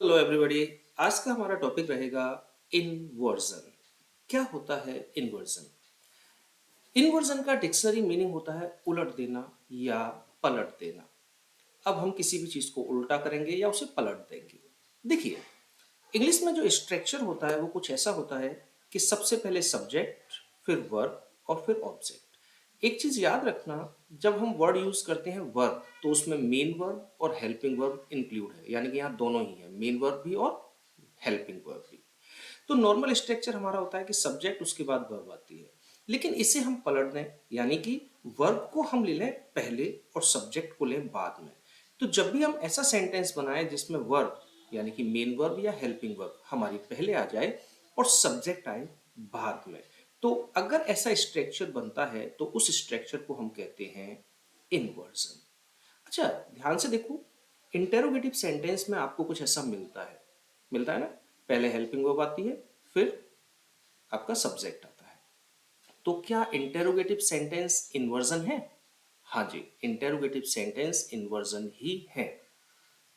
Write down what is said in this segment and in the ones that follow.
Hello everybody. आज का हमारा टॉपिक रहेगा इन्वर्जन। क्या होता है इन्वर्जन? इन्वर्जन का डिक्शनरी मीनिंग होता है उलट देना या पलट देना। अब हम किसी भी चीज को उल्टा करेंगे या उसे पलट देंगे। देखिए, इंग्लिश में जो स्ट्रक्चर होता है वो कुछ ऐसा होता है कि सबसे पहले सब्जेक्ट, फिर वर्ब और फिर ऑब्जेक्ट। एक चीज याद रखना, जब हम वर्ड यूज करते हैं वर्ब, तो उसमें मेन वर्ब और हेल्पिंग वर्ब इंक्लूड है, यानी कि यहाँ दोनों ही है, मेन वर्ब भी और हेल्पिंग वर्ब भी। तो नॉर्मल स्ट्रक्चर हमारा होता है कि सब्जेक्ट उसके बाद वर्ब आती है, लेकिन इसे हम पलट दें, यानी कि वर्ब को हम ले लें पहले और सब्जेक्ट को लें बाद में। तो जब भी हम ऐसा सेंटेंस बनाएं जिसमें वर्ब यानी कि मेन वर्ब या हेल्पिंग वर्ब हमारी पहले आ जाए और सब्जेक्ट आए बाद में, तो अगर ऐसा स्ट्रक्चर बनता है तो उस स्ट्रक्चर को हम कहते हैं इन्वर्जन। अच्छा, ध्यान से देखो, इंटेरोगेटिव सेंटेंस में आपको कुछ ऐसा मिलता है ना। पहले हेल्पिंग वर्ब आती है, फिर आपका सब्जेक्ट आता है। तो क्या इंटेरोगेटिव सेंटेंस इन्वर्जन है? हाँ जी, इंटेरोगेटिव सेंटेंस इन्वर्जन ही है।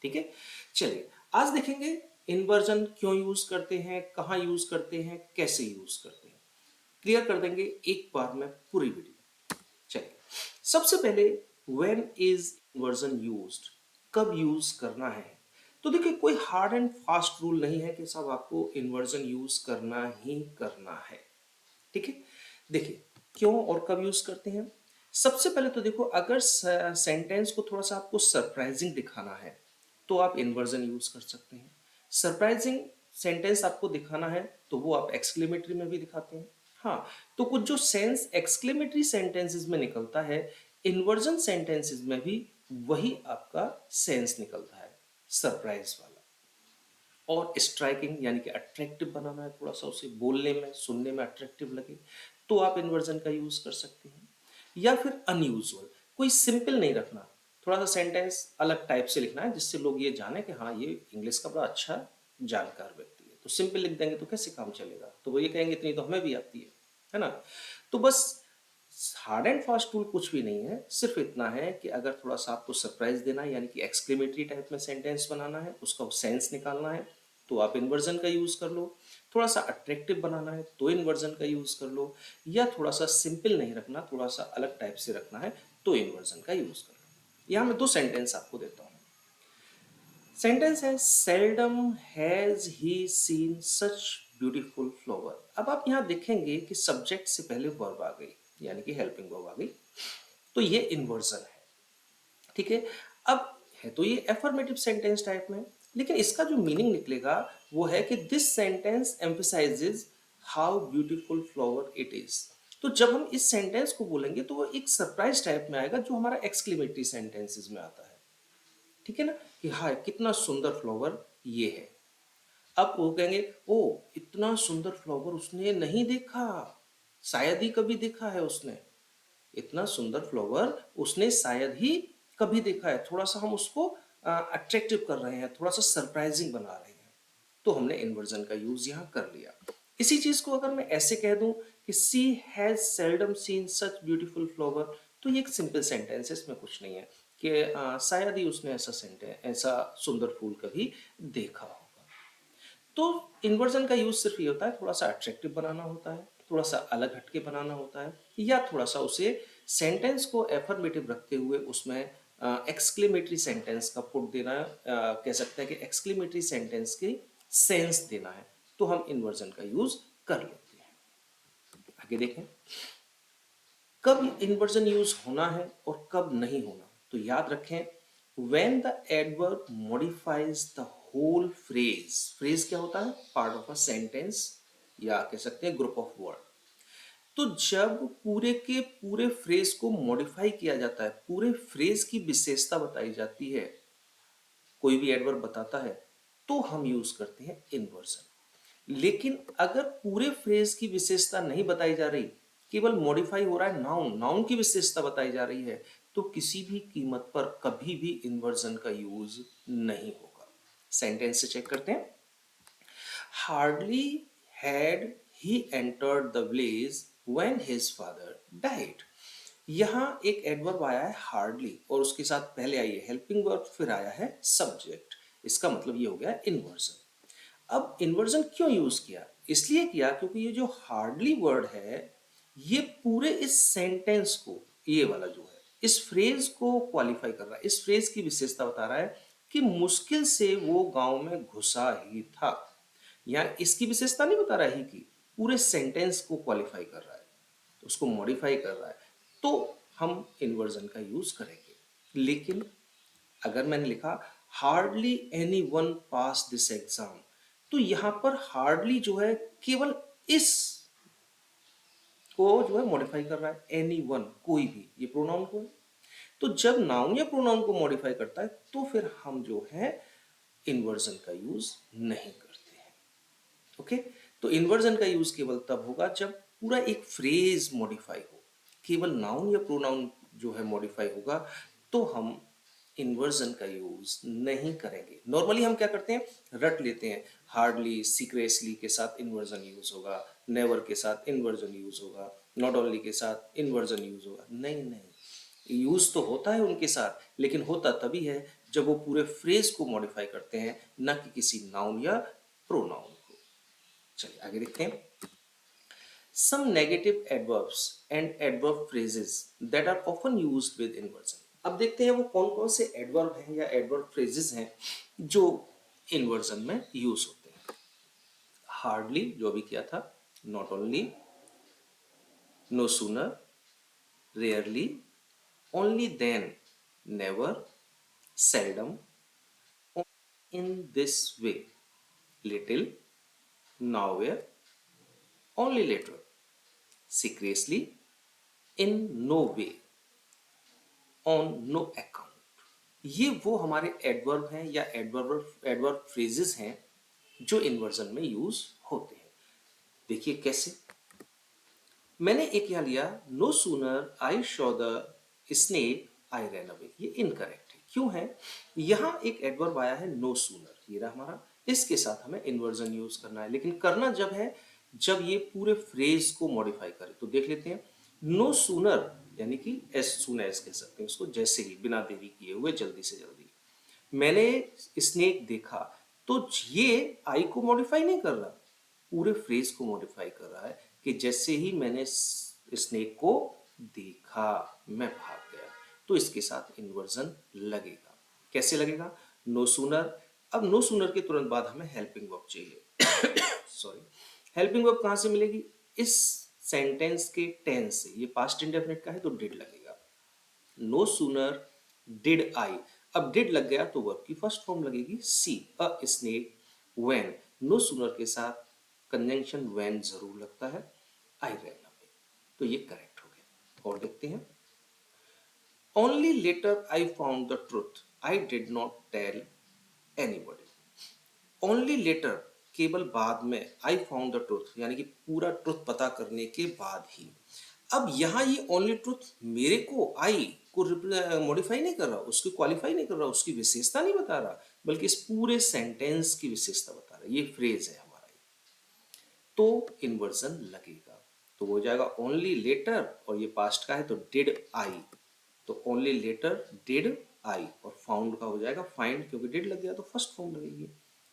ठीक है, चलिए आज देखेंगे इन्वर्जन क्यों यूज करते हैं, कहाँ यूज करते हैं, कैसे यूज करते हैं। क्लियर कर देंगे एक बार में पूरी वीडियो। चलिए, सबसे पहले व्हेन इज इन्वर्जन यूज्ड, कब यूज करना है। तो देखिए, कोई हार्ड एंड फास्ट रूल नहीं है कि साहब आपको इन्वर्जन यूज करना ही करना है। ठीक है, देखिए क्यों और कब यूज करते हैं। सबसे पहले तो देखो, अगर सेंटेंस को थोड़ा सा आपको सरप्राइजिंग दिखाना है तो आप इन्वर्जन यूज कर सकते हैं। सरप्राइजिंग सेंटेंस आपको दिखाना है तो वो आप एक्सक्लेमेटरी में भी दिखाते हैं। हाँ, तो कुछ जो सेंस एक्सक्लेमेटरी सेंटेंसेस में निकलता है, इन्वर्जन सेंटेंसेस में भी वही आपका सेंस निकलता है, सरप्राइज वाला। और स्ट्राइकिंग यानी कि अट्रैक्टिव बनाना है, थोड़ा सा उसे बोलने में सुनने में अट्रैक्टिव लगे, तो आप इन्वर्जन का यूज कर सकते हैं। या फिर अनयूजुअल, कोई सिंपल नहीं रखना, थोड़ा सा सेंटेंस अलग टाइप से लिखना है जिससे लोग ये जाने कि हाँ, ये इंग्लिश का बड़ा अच्छा जानकार व्यक्ति है। तो सिंपल लिख देंगे तो कैसे काम चलेगा, तो वो ये कहेंगे इतनी तो हमें भी आती है ना। तो बस हार्ड एंड फास्ट टूल कुछ भी नहीं है, सिर्फ इतना है कि अगर थोड़ा सा आपको सरप्राइज देना है, यानी कि एक्सक्लेमेटरी टाइप में सेंटेंस बनाना है, उसका सेंस निकालना है, तो आप इन्वर्जन का यूज कर लो। थोड़ा सा अट्रैक्टिव बनाना है तो इन्वर्जन का यूज कर लो। या थोड़ा सा सिंपल नहीं रखना, थोड़ा सा अलग टाइप से रखना है, तो इन्वर्जन का यूज कर लो। यहां मैं दो सेंटेंस आपको देता हूं। सेंटेंस है, seldom has he scene such beautiful flower. अब आप यहां देखेंगे कि सब्जेक्ट से पहले वर्ब आ गई, यानी कि हेल्पिंग वर्ब आ गई, तो ये इन्वर्जन है। ठीक है, अब है तो ये एफर्मेटिव सेंटेंस टाइप में, लेकिन इसका जो मीनिंग निकलेगा वो है कि this sentence emphasises how beautiful flower it is. तो जब हम इस सेंटेंस को बोलेंगे तो वो एक सरप्राइज टाइप में आएगा, जो हमारा एक्सक्लेमेटरी सेंटेंसेस में आता है। ठीक है ना, कि हाँ कितना सुंदर फ्लावर ये है। अब वो कहेंगे, ओ इतना सुंदर फ्लावर उसने नहीं देखा, शायद ही कभी देखा है उसने, इतना सुंदर फ्लावर उसने शायद ही कभी देखा है। थोड़ा सा हम उसको अट्रैक्टिव कर रहे हैं, थोड़ा सा सरप्राइजिंग बना रहे हैं, तो हमने इन्वर्जन का यूज यहाँ कर लिया। इसी चीज को अगर मैं ऐसे कह दूं कि she has seldom seen such beautiful flower, तो ये एक सिंपल सेंटेंस है, इसमें कुछ नहीं है कि शायद ही उसने ऐसा सेंटेंस, ऐसा सुंदर फूल कभी देखा होगा। तो इन्वर्जन का यूज सिर्फ ये होता है, थोड़ा सा अट्रैक्टिव बनाना होता है, थोड़ा सा अलग हटके बनाना होता है, या थोड़ा सा उसे सेंटेंस को एफर्मेटिव रखते हुए उसमें एक्सक्लेमेटरी सेंटेंस का पुट देना, कह सकते हैं कि एक्सक्लेमेटरी सेंटेंस की सेंस देना है, तो हम इन्वर्जन का यूज कर लेते हैं। आगे देखें, कब इन्वर्जन यूज होना है और कब नहीं होना। तो याद रखें, when the adverb modifies the whole phrase, phrase क्या होता है, पार्ट ऑफ अ सेंटेंस या कह सकते हैं ग्रुप ऑफ वर्ड। तो जब पूरे के पूरे फ्रेज को मॉडिफाई किया जाता है, पूरे फ्रेज की विशेषता बताई जाती है, कोई भी एडवर्ब बताता है, तो हम यूज करते हैं इन्वर्जन। लेकिन अगर पूरे फ्रेज की विशेषता नहीं बताई जा रही, केवल मॉडिफाई हो रहा है, नाउन नाउन की विशेषता बताई जा रही है, तो किसी भी कीमत पर कभी भी इन्वर्जन का यूज नहीं होगा। सेंटेंस से चेक करते हैं। Hardly had he entered the village when his father died. यहां एक एडवर्ब आया है हार्डली, और उसके साथ पहले आई है हेल्पिंग वर्ब, फिर आया है सब्जेक्ट। इसका मतलब ये हो गया इन्वर्जन। अब इन्वर्जन क्यों यूज किया? इसलिए किया क्योंकि ये जो हार्डली वर्ड है ये पूरे इस सेंटेंस को, ये वाला जो है इस फ्रेज को क्वालिफाई कर रहा है, इस फ्रेज की विशेषता बता रहा है कि मुश्किल से वो गांव में घुसा ही था। यहाँ इसकी विशेषता नहीं बता रहा है कि पूरे सेंटेंस को क्वालिफाई कर रहा है, तो उसको मॉडिफाई कर रहा है, तो हम इन्वर्जन का यूज करेंगे। लेकिन अगर मैंने लिखा hardly any one pass this exam, तो यहां पर हार्डली जो है केवल इस को जो है मॉडिफाई कर रहा है, एनी वन कोई भी, ये प्रोनाउन को है। तो जब नाउन या प्रोनाउन को मॉडिफाई करता है तो फिर हम जो है इन्वर्जन का यूज नहीं करते हैं। ओके, तो इन्वर्जन का यूज केवल तब होगा जब पूरा एक फ्रेज मॉडिफाई हो, केवल नाउन या प्रोनाउन जो है मॉडिफाई होगा तो हम इन्वर्जन का यूज नहीं करेंगे। नॉर्मली हम क्या करते हैं, रट लेते हैं, हार्डली सीक्रेटली के साथ इन्वर्जन यूज होगा, नेवर के साथ इन्वर्जन यूज होगा, नॉट ओनली के साथ इन्वर्जन यूज होगा। नहीं नहीं, यूज तो होता है उनके साथ, लेकिन होता तभी है जब वो पूरे फ्रेज को मॉडिफाई करते हैं, ना कि किसी नाउन या प्रोनाउन को। चलिए आगे देखते हैं। Some negative adverbs and adverb phrases that are often used with inversion. अब देखते हैं वो कौन कौन से एडवर्ब हैं या एडवर्ब फ्रेजेस हैं जो इन्वर्जन में यूज होते हैं। हार्डली जो अभी किया था, not only, no sooner, rarely, only then, never, seldom, in this way, little, nowhere, only later, secretly, in no way, on no account. ये वो हमारे एडवर्ब हैं या एडवर्ब फ्रेजेस हैं जो इन्वर्जन में यूज होते हैं। देखिए कैसे, मैंने एक यहाँ लिया, no sooner I saw the snake I ran away, ये इनकरेक्ट है। क्यों है? यहाँ एक एडवर्ब आया है नो सूनर, ये रहा हमारा, इसके साथ हमें इन्वर्जन यूज करना है, लेकिन करना जब है जब ये पूरे फ्रेज को मॉडिफाई करे। तो देख लेते हैं, नो सूनर यानी कि एज सून एज कह सकते हैं उसको, जैसे ही, बिना देरी किए हुए, जल्दी से जल्दी मैंने स्नेक देखा, तो ये आई को मॉडिफाई नहीं कर रहा, पूरे फ्रेज को मॉडिफाई कर रहा है कि जैसे ही मैंने स्नेक को देखा मैं भाग गया। तो इसके साथ इन्वर्जन लगेगा। कैसे लगेगा? नो सूनर, अब नो सूनर के तुरंत बाद हमें हेल्पिंग वर्ब चाहिए सॉरी, हेल्पिंग वर्ब कहां से मिलेगी? इस सेंटेंस के टेंस से, ये पास्ट इंडेफिनिट का है तो डिड लगेगा। नो सूनर डिड आई, अब डिड लग गया तो वर्ब की फर्स्ट फॉर्म लगेगी see, a snake when, no sooner के साथ कंजंक्शन व्हेन जरूर लगता है, आई रैन अवे, तो ये करेक्ट हो गया। और देखते हैं, only later I found the truth I did not tell anybody. Only later, केवल बाद में, आई फाउंड द ट्रुथ यानी कि पूरा ट्रुथ पता करने के बाद ही। अब यहां ये ओनली ट्रुथ मेरे को, आई को मॉडिफाई नहीं कर रहा, उसकी क्वालिफाई नहीं कर रहा, उसकी विशेषता नहीं बता रहा, बल्कि इस पूरे सेंटेंस की विशेषता बता रहा है। ये फ्रेज है हमारा, तो इन्वर्जन लगेगा। तो वो हो जाएगा ओनली लेटर, और ये पास्ट का है तो डिड आई, तो ओनली लेटर डिड आई, और फाउंड का हो जाएगा फाइंड, क्योंकि डिड लग गया तो फर्स्ट फॉर्म लगेगी,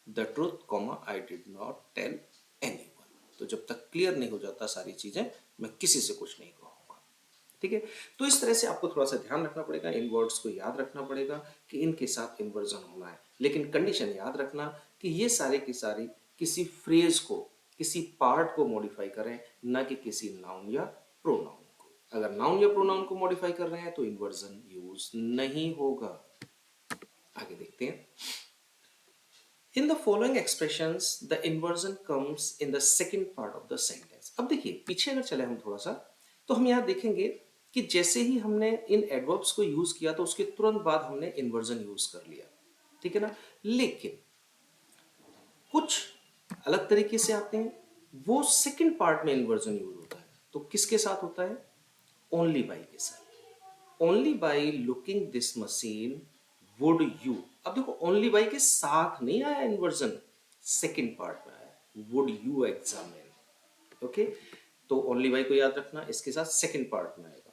the truth comma I did not tell anyone. तो जब तक क्लियर नहीं हो जाता सारी चीजें, मैं किसी से कुछ नहीं कहूंगा। ठीक है, तो इस तरह से आपको थोड़ा सा ध्यान रखना पड़ेगा, इन वर्ड्स को याद रखना पड़ेगा कि इनके साथ इन्वर्जन होना है, लेकिन कंडीशन याद रखना कि ये सारे की सारी किसी फ्रेज को, किसी पार्ट को मॉडिफाई करें, ना कि किसी नाउन या प्रोनाउन को। अगर नाउन या प्रोनाउन को मॉडिफाई कर रहे हैं तो इन्वर्जन यूज नहीं होगा। आगे देखते हैं, In the following expressions, the inversion comes in the second part of the sentence. अब देखिए, पीछे अगर चले हम थोड़ा सा, तो हम यहाँ देखेंगे कि जैसे ही हमने इन एडवर्ब्स को यूज किया तो उसके तुरंत बाद हमने इन्वर्जन यूज कर लिया, ठीक है ना। लेकिन कुछ अलग तरीके से आते हैं, वो सेकंड पार्ट में इन्वर्जन यूज होता है। तो किसके साथ होता है? ओनली बाई के साथ। Only by looking this machine would you, अब देखो ओनली बाई के साथ नहीं आया इन्वर्जन, सेकंड पार्ट में आया, वुड यू एग्जामिन। ओके, तो ओनली बाई को याद रखना, इसके साथ सेकंड पार्ट में आएगा।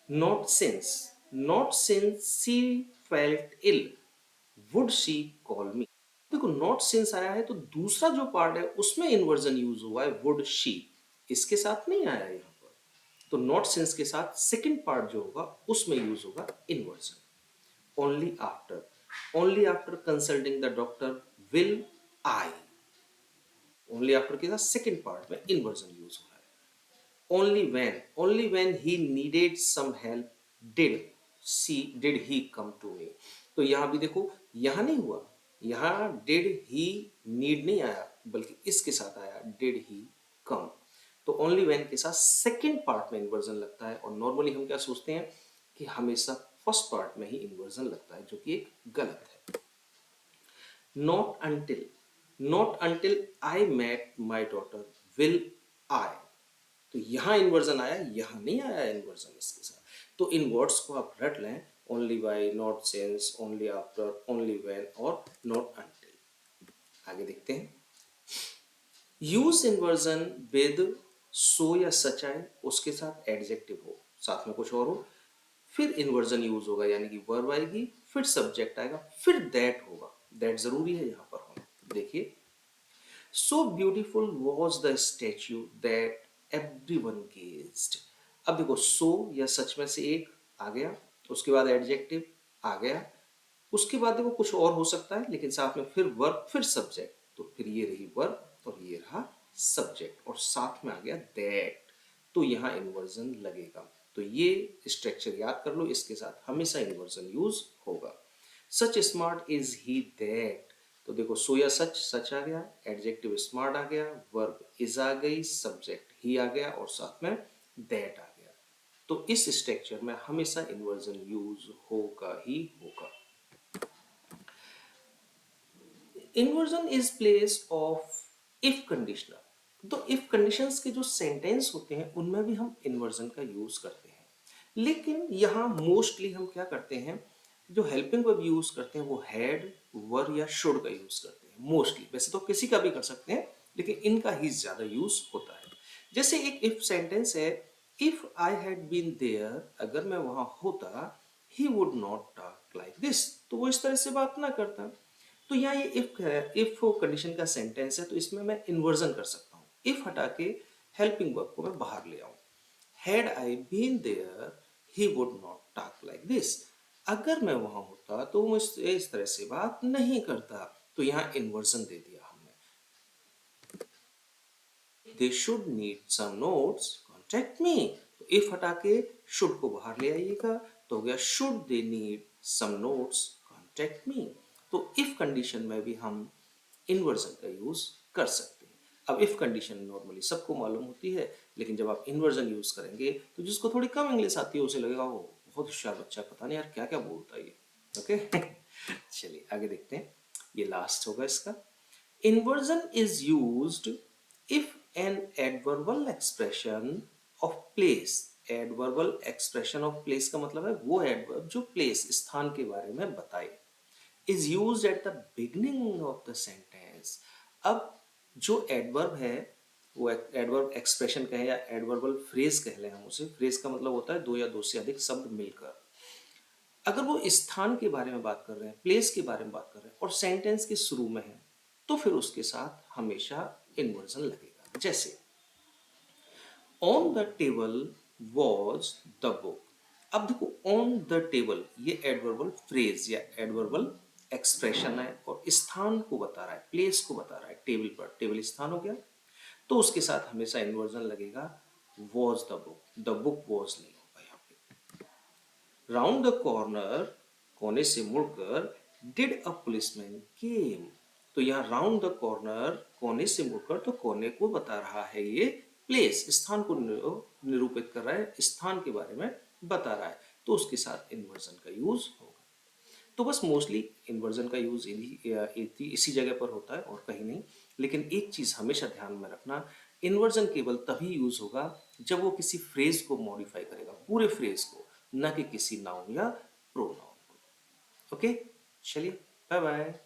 Not since she felt ill would she call not since आया है तो दूसरा जो पार्ट है उसमें इन्वर्जन यूज हुआ है, वुड शी, इसके साथ नहीं आया यहाँ पर। तो नॉट सिंस के साथ सेकंड पार्ट जो होगा उसमें यूज होगा inversion. Only after consulting the doctor will I, only after के साथ सेकंड पार्ट में इन्वर्जन यूज हो रहा है। Only when he needed some help did he come to me. तो यहां भी देखो, यहां नहीं हुआ, यहां डिड ही नीड नहीं आया बल्कि इसके साथ आया डिड ही कम। तो ओनली व्हेन के साथ सेकंड पार्ट में इन्वर्जन लगता है, और नॉर्मली हम क्या सोचते हैं कि हमेशा फर्स्ट पार्ट में ही इन्वर्जन लगता है, जो कि एक गलत है। Not until, not until I met my daughter will I. तो यहां इन्वर्जन आया, यहां नहीं आया इन्वर्जन इसके साथ। तो इन वर्ड्स को आप रट लें, only by, not since, only after, only when और नॉट अंटिल। आगे देखते हैं। यूज इन्वर्जन विद सो या सच आए, उसके साथ एडजेक्टिव हो, साथ में कुछ और हो, फिर इन्वर्जन यूज होगा, यानी कि वर्ब आएगी, फिर सब्जेक्ट आएगा, फिर दैट होगा। दैट जरूरी है यहां पर होना। देखिए, so beautiful was the statue that everyone gazed. अब देखो, सो या सच में से एक आ गया, उसके बाद एडजेक्टिव आ गया, उसके बाद देखो कुछ और हो सकता है, लेकिन साथ में फिर वर्ब, फिर सब्जेक्ट, तो फिर ये रही वर्ब और ये रहा सब्जेक्ट, और साथ में आ गया दैट, तो यहां इन्वर्जन लगेगा। तो ये स्ट्रक्चर याद कर लो, इसके साथ हमेशा इन्वर्जन यूज होगा। सच स्मार्ट इज ही दैट, तो देखो सो या सच, सच आ गया, एडजेक्टिव स्मार्ट आ गया, वर्ब इज आ गई, सब्जेक्ट ही आ गया और साथ में दैट आ गया। तो इस स्ट्रक्चर में हमेशा इन्वर्जन यूज होगा ही होगा। Inversion is place of if conditional. तो इफ कंडीशंस के जो सेंटेंस होते हैं उनमें भी हम इन्वर्जन का यूज करते हैं, लेकिन यहाँ मोस्टली हम क्या करते हैं, जो हेल्पिंग वर्ब यूज करते हैं वो हैड, वर या शुड का यूज करते हैं मोस्टली। वैसे तो किसी का भी कर सकते हैं, लेकिन इनका ही ज्यादा यूज होता है। जैसे एक इफ सेंटेंस है, if I had been there, अगर मैं वहां होता, he would not talk like this, तो वो इस तरह से बात ना करता। तो यहाँ ये इफ है, इफ कंडीशन का सेंटेंस है, तो इसमें मैं इन्वर्जन कर सकता हूँ। इफ हटा के हेल्पिंग वर्ब को मैं बाहर ले आऊं, had I been there he would not talk like this, अगर मैं वहां होता तो वो इस तरह से बात नहीं करता। तो यहाँ इन्वर्जन दे दिया हमने। They should need some notes contact me, तो इफ हटा के शुड को बाहर ले आइएगा, तो हो गया should they need some notes contact me. तो इफ कंडीशन में भी हम इन्वर्जन का यूज कर सकते हैं। अब इफ कंडीशन नॉर्मली सबको मालूम होती है, लेकिन जब आप इन्वर्जन यूज करेंगे तो जिसको थोड़ी कम इंग्लिश आती है उसे लगेगा वो बहुत होशियार बच्चा, पता नहीं यार क्या क्या बोलता है ये। ओके चलिए आगे देखते हैं, ये लास्ट होगा इसका। Inversion is used if an adverbial expression of place. Adverbial expression of place का मतलब है वो एडवर्ब जो प्लेस, स्थान के बारे में बताए, is used at the beginning of the sentence। अब जो एडवर्ब है, वो एडवर्ब एक्सप्रेशन कहें या एडवर्बल फ्रेज कह लें हम उसे, फ्रेज का मतलब होता है दो या दो से अधिक शब्द मिलकर। अगर वो स्थान के बारे में बात कर रहे हैं, प्लेस के बारे में बात कर रहे हैं और सेंटेंस के शुरू में है, तो फिर उसके साथ हमेशा इन्वर्जन लगेगा। जैसे on the table was the book. अब देखो ऑन द टेबल ये एडवर्बल फ्रेज या एडवर्बल एक्सप्रेशन है और स्थान को बता रहा है, प्लेस को बता रहा है, टेबल पर, टेबल स्थान हो गया, तो उसके साथ हमेशा इन्वर्जन लगेगा, was the book, the book was नहीं होगा यहाँ पे। राउंड द कॉर्नर, कोने से मुड़कर, डिड अ पुलिसमैन केम। तो यहाँ राउंड द कॉर्नर, कोने से मुड़कर, तो कोने को बता रहा है ये प्लेस, स्थान को निरूपित कर रहा है, स्थान के बारे में बता रहा है, तो उसके साथ इन्वर्जन का यूज होगा। तो बस मोस्टली इन्वर्जन का यूज इसी जगह पर होता है और कहीं नहीं। लेकिन एक चीज हमेशा ध्यान में रखना, इन्वर्जन केवल तभी यूज होगा जब वो किसी फ्रेज को मॉडिफाई करेगा, पूरे फ्रेज को, न कि किसी नाउन या प्रोनाउन को। ओके, चलिए बाय बाय।